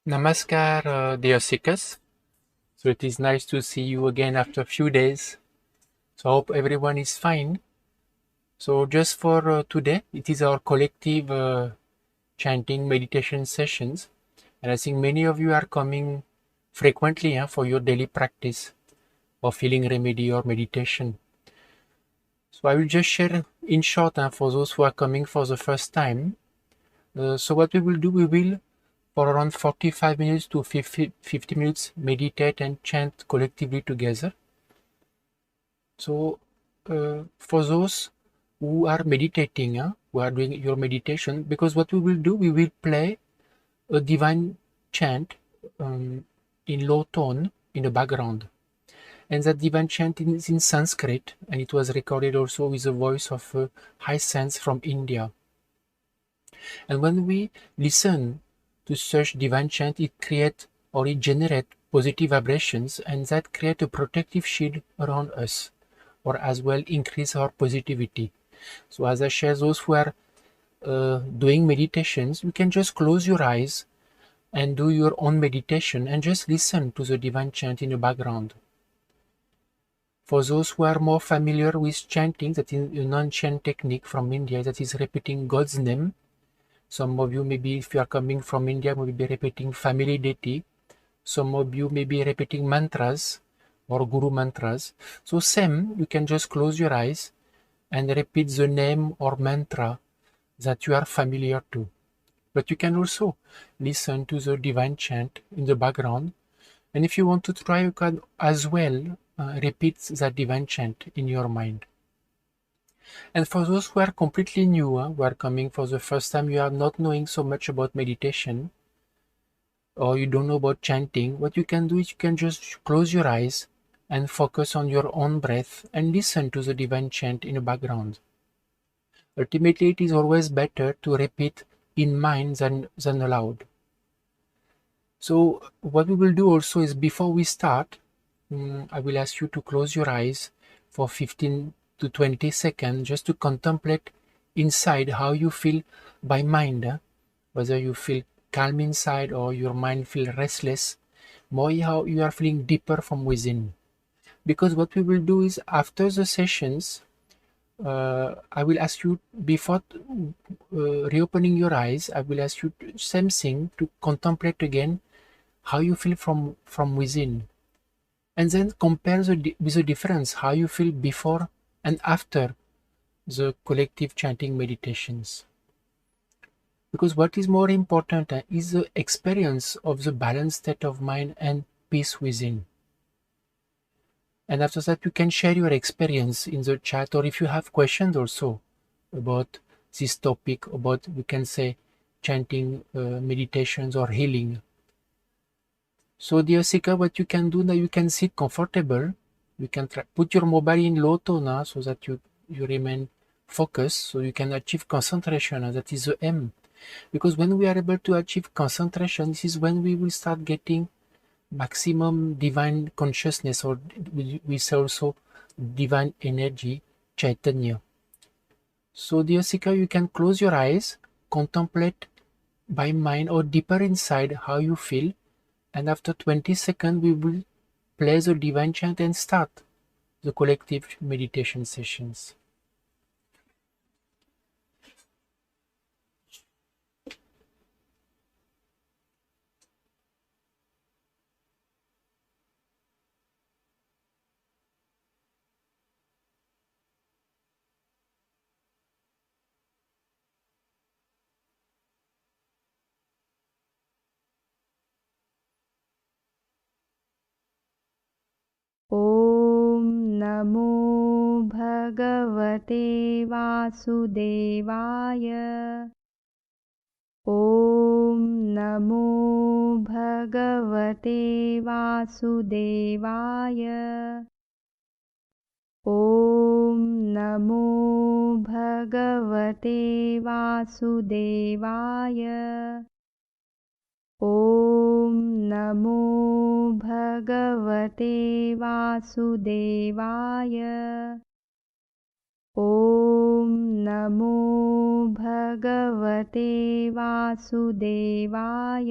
Namaskar, dear seekers. So it is nice to see you again after a few days. So I hope everyone is fine. So just for today, it is our collective chanting meditation sessions. And I think many of you are coming frequently for your daily practice of healing remedy or meditation. So I will just share in short for those who are coming for the first time. So what we will do, we will for around 45 minutes to 50 minutes meditate and chant collectively together. So for those who are meditating, who are doing your meditation, because what we will do, we will play a divine chant in low tone in the background. And that divine chant is in Sanskrit, and it was recorded also with the voice of a high saint from India. And when we listen to such divine chant, it creates or it generates positive vibrations, and that create a protective shield around us, or as well increase our positivity. So as I share, those who are doing meditations, you can just close your eyes and do your own meditation and just listen to the divine chant in the background. For those who are more familiar with chanting, that is a non-chant technique from India that is repeating God's name. Some of you, maybe if you are coming from India, will be repeating family deity. Some of you may be repeating mantras or guru mantras. So same, you can just close your eyes and repeat the name or mantra that you are familiar to. But you can also listen to the divine chant in the background. And if you want to try, you can as well repeat that divine chant in your mind. And for those who are completely new, who are coming for the first time, you are not knowing so much about meditation, or you don't know about chanting, what you can do is you can just close your eyes and focus on your own breath and listen to the divine chant in the background. Ultimately, it is always better to repeat in mind than aloud. So what we will do also is before we start, I will ask you to close your eyes for 15 to 20 seconds just to contemplate inside how you feel by mind, whether you feel calm inside or your mind feel restless, more how you are feeling deeper from within. Because what we will do is after the sessions, I will ask you before reopening your eyes, I will ask you same thing to contemplate again how you feel from within, and then compare with the difference how you feel before and after the collective chanting meditations. Because what is more important is the experience of the balanced state of mind and peace within. And after that, you can share your experience in the chat, or if you have questions also about this topic, about, we can say, chanting, meditations, or healing. So, dear seeker, what you can do now, you can sit comfortable. You can put your mobile in low tone so that you remain focused, so you can achieve concentration. That is the aim. Because when we are able to achieve concentration, this is when we will start getting maximum divine consciousness, or we say also divine energy, chaitanya. So, dear seeker, you can close your eyes, contemplate by mind or deeper inside how you feel, and after 20 seconds we will play the divine chant and start the collective meditation sessions. ॐ नमो भगवते वासुदेवाय। ॐ नमो भगवते वासुदेवाय। ॐ नमो भगवते वासुदेवाय। ॐ नमो भगवते वासुदेवाय। ॐ नमो भगवते वासुदेवाय।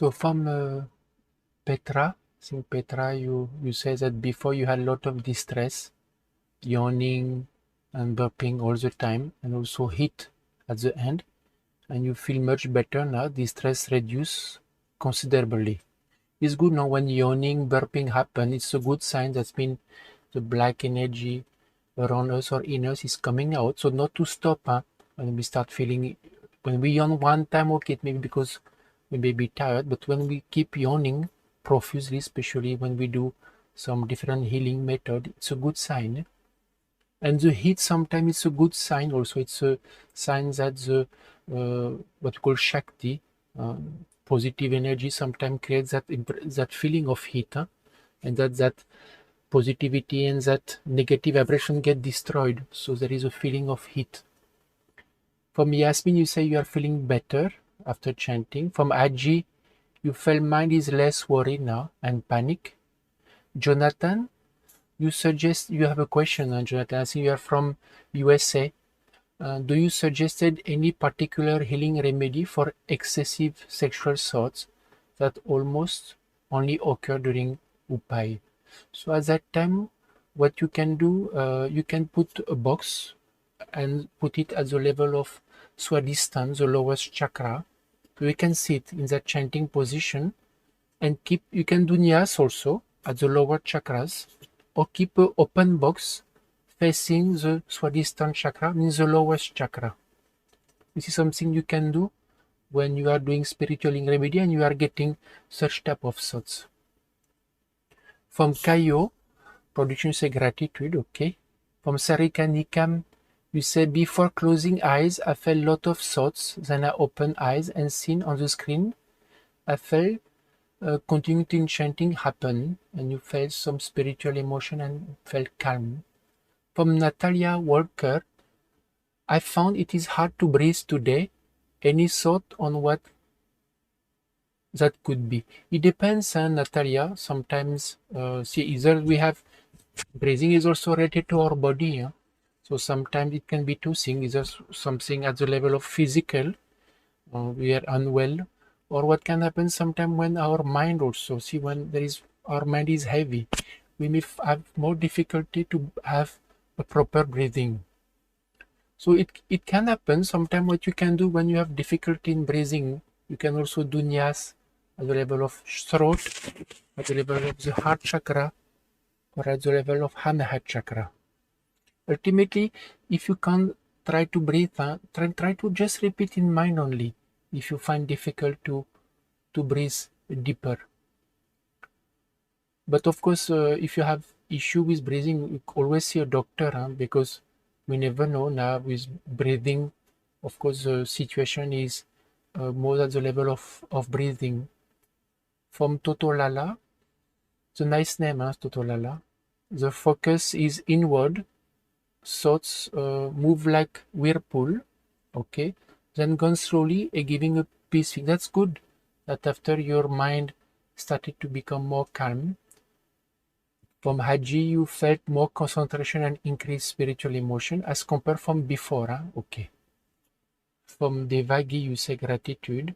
So from Petra, I think Petra, you said that before you had a lot of distress, yawning and burping all the time, and also heat at the end, and you feel much better now. Distress reduce considerably. It's good now when yawning, burping happen. It's a good sign that means the black energy around us or in us is coming out. So not to stop, huh? When we start feeling, when we yawn one time, okay, it may be because we may be tired, but when we keep yawning profusely, especially when we do some different healing method, it's a good sign. And the heat sometimes it's a good sign also. It's a sign that the what we call Shakti, positive energy, sometimes creates that feeling of heat, huh? And that positivity and that negative vibration get destroyed. So there is a feeling of heat. From Yasmin, you say you are feeling better after chanting. From Aji, you felt mind is less worried now and panic. Jonathan, you suggest you have a question, Jonathan. I think you are from USA. Do you suggested any particular healing remedy for excessive sexual thoughts that almost only occur during upai? So at that time, what you can do, you can put a box and put it at the level of Swadhisthana, the lowest chakra. So you can sit in that chanting position and keep, you can do nyas also at the lower chakras, or keep an open box facing the Swadhisthana chakra in the lowest chakra. This is something you can do when you are doing spiritual remedy and you are getting such type of thoughts. From Kayo, production say gratitude, okay. From Sarika Nikam, you say before closing eyes, I felt lot of thoughts. Then I opened eyes and seen on the screen. I felt continuing chanting happen, and you felt some spiritual emotion and felt calm. From Natalia Walker, I found it is hard to breathe today. Any thought on what that could be? It depends, Natalia. Sometimes, see, either we have breathing is also related to our body. Yeah? So sometimes it can be two things, either something at the level of physical, we are unwell, or what can happen sometimes when our mind also, see, when there is, our mind is heavy, we may have more difficulty to have a proper breathing. So it can happen sometimes. What you can do when you have difficulty in breathing, you can also do nyas at the level of throat, at the level of the heart chakra, or at the level of Anahat chakra. Ultimately, if you can't try to breathe, try to just repeat in mind only. If you find difficult to breathe deeper. But of course, if you have issue with breathing, you always see a doctor, because we never know now with breathing. Of course, the situation is more at the level of breathing. From Totolala, it's a nice name, Totolala. The focus is inward. Thoughts move like whirlpool, okay, then gone slowly, giving a peace. That's good, that after your mind started to become more calm. From Haji, you felt more concentration and increased spiritual emotion as compared from before, okay. From Devagi, you say gratitude.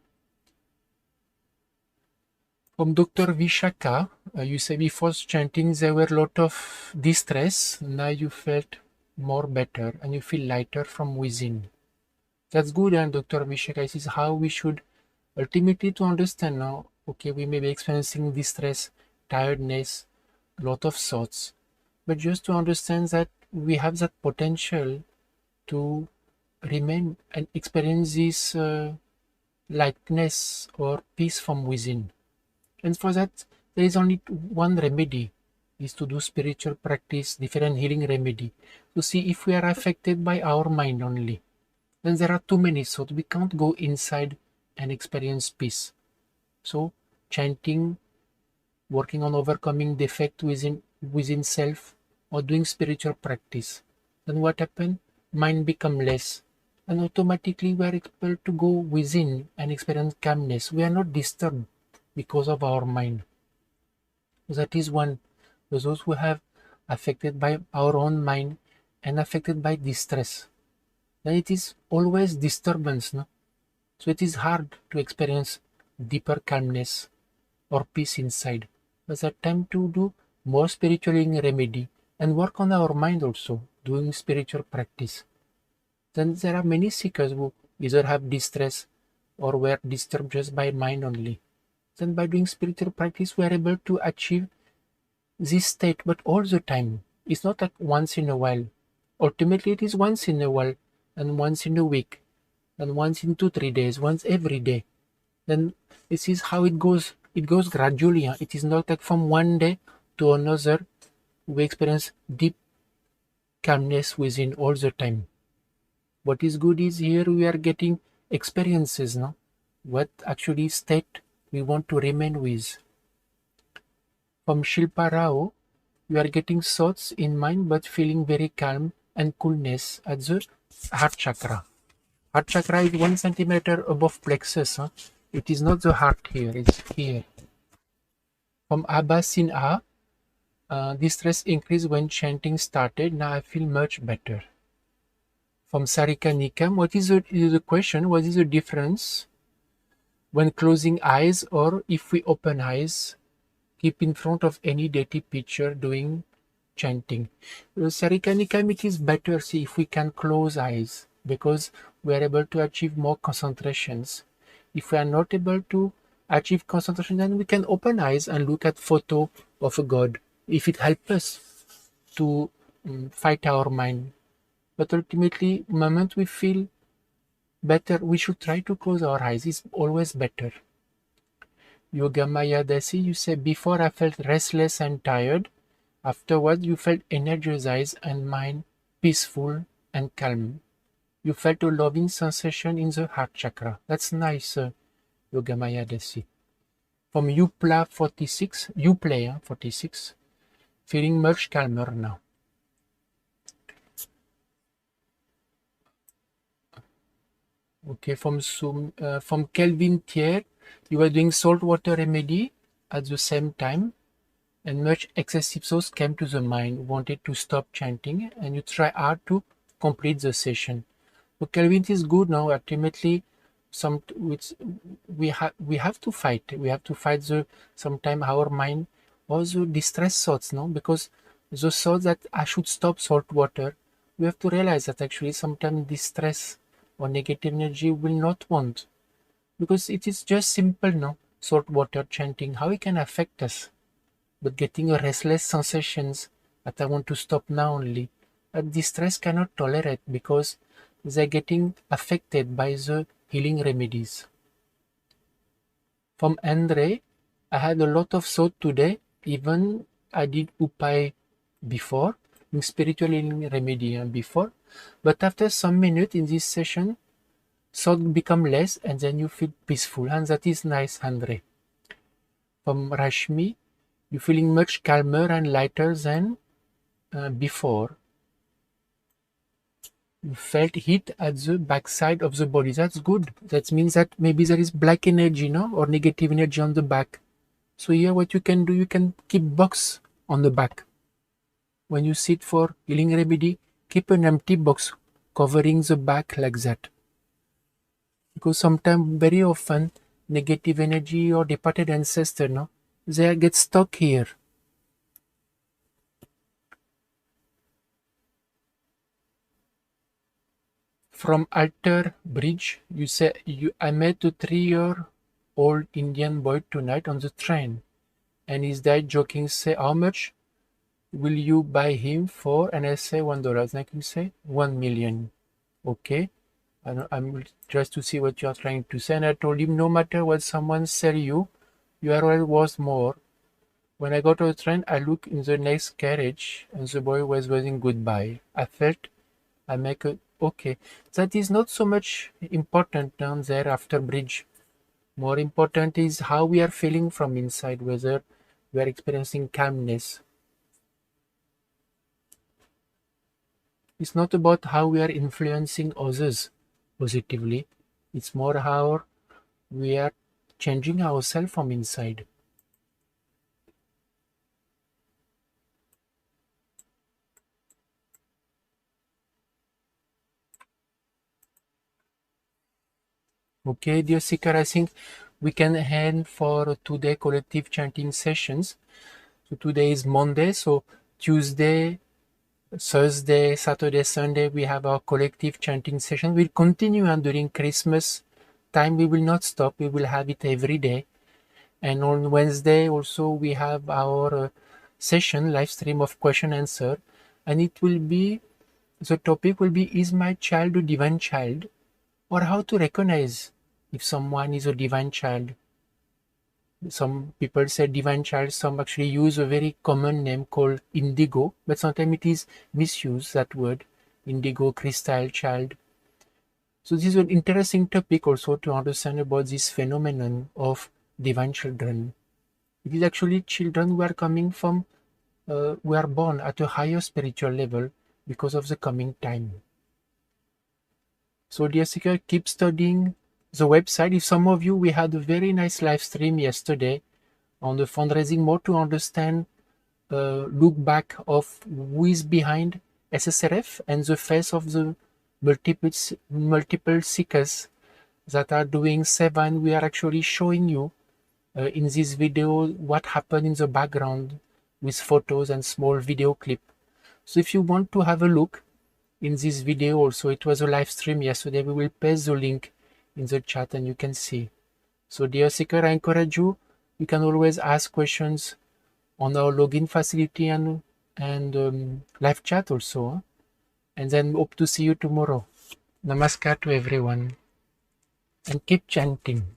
From Dr. Vishaka, you say before chanting there were a lot of distress, now you felt more better and you feel lighter from within. That's good, and Dr. Vishaka, this is how we should ultimately to understand now. Okay, we may be experiencing distress, tiredness, lot of thoughts, but just to understand that we have that potential to remain and experience this lightness or peace from within. And for that, there is only one remedy, is to do spiritual practice, different healing remedy, to see if we are affected by our mind only. Then there are too many, so we can't go inside and experience peace. So chanting, working on overcoming defect within self, or doing spiritual practice. Then what happen? Mind become less, and automatically we are able to go within and experience calmness. We are not disturbed because of our mind. That is one. Those who have affected by our own mind and affected by distress, then it is always disturbance, no? So it is hard to experience deeper calmness or peace inside. It's a time to do more spiritual healing remedy and work on our mind also, doing spiritual practice. Then there are many seekers who either have distress or were disturbed just by mind only. Then by doing spiritual practice, we are able to achieve this state, but all the time. It's not like once in a while. Ultimately, it is once in a while, and once in a week, and once in 2 3 days, once every day. Then this is how it goes. It goes gradually. It is not like from one day to another we experience deep calmness within all the time. What is good is here we are getting experiences, no? What actually state we want to remain with. From Shilpa Rao, you are getting thoughts in mind but feeling very calm and coolness at the heart chakra. Heart chakra is 1 centimeter above plexus. Huh? It is not the heart here, it's here. From Abba Sinha, distress increased when chanting started. Now I feel much better. From Sarika Nikam, what is the question? What is the difference when closing eyes or if we open eyes? Keep in front of any deity picture doing chanting. Sarika Nikam, it is better see if we can close eyes because we are able to achieve more concentrations. If we are not able to achieve concentration, then we can open eyes and look at photo of a god if it helps us to fight our mind. But ultimately, moment we feel better, we should try to close our eyes. It's always better. Yoga Maya Dasi, you say, before I felt restless and tired. Afterwards, you felt energized and mind peaceful and calm. You felt a loving sensation in the heart chakra. That's nice, Yoga Maya Dasi. From Upla 46, Uplay 46, feeling much calmer now. Okay, from Kelvin Thier, you were doing salt water remedy at the same time, and much excessive sauce came to the mind, wanted to stop chanting, and you try hard to complete the session. So Kelvin is good now. Ultimately, some we have to fight. We have to fight the sometime our mind or the distress thoughts, no, because the thoughts that I should stop salt water, we have to realize that actually sometimes distress or negative energy will not want because it is just simple, no, salt water chanting how it can affect us, but getting a restless sensations that I want to stop now only. Distress cannot tolerate because they're getting affected by the healing remedies. From Andre, I had a lot of thought today, even I did Upai before, in spiritual healing remedy before, but after some minutes in this session, thought become less and then you feel peaceful, and that is nice, Andre. From Rashmi, you're feeling much calmer and lighter than before. You felt heat at the backside of the body. That's good. That means that maybe there is black energy, no, or negative energy on the back. So here, what you can do, you can keep box on the back. When you sit for healing remedy, keep an empty box covering the back like that. Because sometimes, very often, negative energy or departed ancestor, no, they get stuck here. From Alter Bridge, you say I met a 3-year-old Indian boy tonight on the train, and his dad joking say, "How much will you buy him for?" And I say $1. And I can say 1 million. Okay, I'm just to see what you are trying to say. And I told him, no matter what someone sell you, you are always worth more. When I got to the train, I looked in the next carriage, and the boy was waving goodbye. I felt I make a okay. That is not so much important down there after bridge. More important is how we are feeling from inside, whether we are experiencing calmness. It's not about how we are influencing others positively. It's more how we are changing ourselves from inside. Okay, dear seeker, I think we can end for today collective chanting sessions. So today is Monday, so Tuesday, Thursday, Saturday, Sunday, we have our collective chanting session. We'll continue, and during Christmas time, we will not stop. We will have it every day. And on Wednesday also, we have our session, live stream of question answer. And it will be, the topic will be, is my child a divine child? Or how to recognize if someone is a divine child. Some people say divine child, some actually use a very common name called indigo, but sometimes it is misused, that word, indigo, crystal child. So this is an interesting topic also to understand about this phenomenon of divine children. It is actually children who are coming from, who are born at a higher spiritual level because of the coming time. So dear seeker, keep studying the website. If some of you, we had a very nice live stream yesterday on the fundraising, more to understand, look back of who is behind SSRF and the face of the multiple seekers that are doing seven. We are actually showing you in this video what happened in the background with photos and small video clip. So if you want to have a look in this video also, it was a live stream yesterday, we will paste the link in the chat and you can see. So dear seeker, I encourage you, you can always ask questions on our login facility and live chat also. And then hope to see you tomorrow. Namaskar to everyone and keep chanting.